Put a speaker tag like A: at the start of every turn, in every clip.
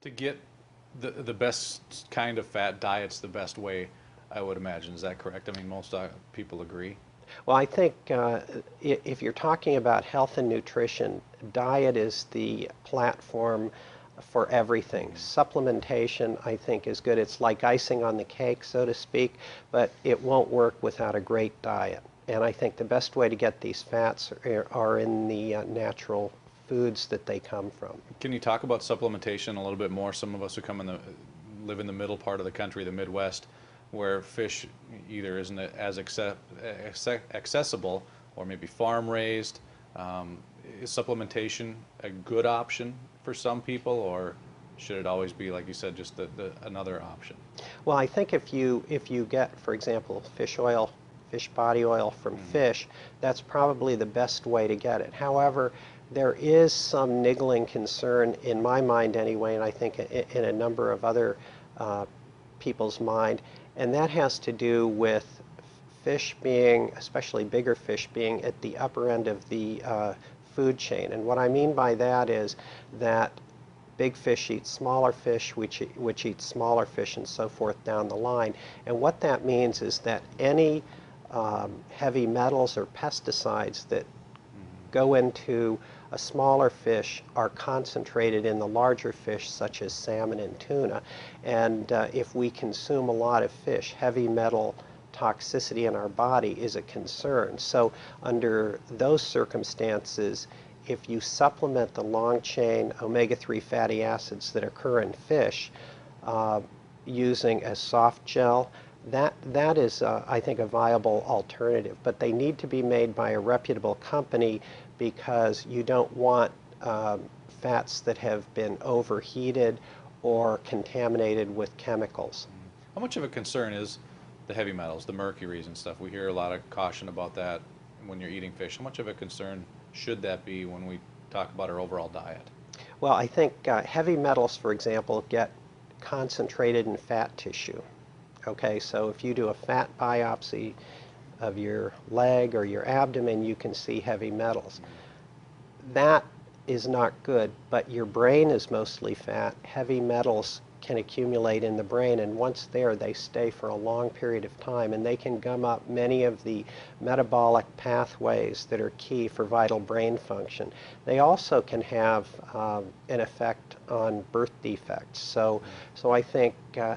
A: To get the best kind of fat, diet's the best way, I would imagine. Is that correct? I mean, most people agree.
B: Well, I think if you're talking about health and nutrition, diet is the platform for everything. Supplementation, I think, is good. It's like icing on the cake, so to speak, but it won't work without a great diet. And I think the best way to get these fats are in the natural foods that they come from.
A: Can you talk about supplementation a little bit more? Some of us who live in the middle part of the country, the Midwest, where fish either isn't as accessible or maybe farm raised. Is supplementation a good option for some people, or should it always be, like you said, just another option?
B: Well, I think if you get, for example, fish oil, fish body oil from fish, that's probably the best way to get it. However, there is some niggling concern in my mind anyway, and I think in a number of other people's mind, and that has to do with fish being, especially bigger fish, being at the upper end of the food chain. And what I mean by that is that big fish eat smaller fish, which eat smaller fish, and so forth down the line. And what that means is that any heavy metals or pesticides that go into a smaller fish are concentrated in the larger fish, such as salmon and tuna. And if we consume a lot of fish, heavy metal toxicity in our body is a concern. So under those circumstances, if you supplement the long-chain omega-3 fatty acids that occur in fish using a soft gel, that is, I think, a viable alternative. But they need to be made by a reputable company, because you don't want fats that have been overheated or contaminated with chemicals.
A: How much of a concern is the heavy metals, the mercuries and stuff? We hear a lot of caution about that when you're eating fish. How much of a concern should that be when we talk about our overall diet?
B: Well, I think heavy metals, for example, get concentrated in fat tissue. Okay, so if you do a fat biopsy of your leg or your abdomen, you can see heavy metals. That is not good, but your brain is mostly fat. Heavy metals can accumulate in the brain, and once there, they stay for a long period of time, and they can gum up many of the metabolic pathways that are key for vital brain function. They also can have an effect on birth defects. So I think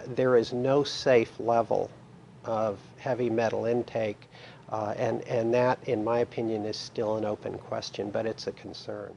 B: there is no safe level of heavy metal intake, and that, in my opinion, is still an open question, but it's a concern.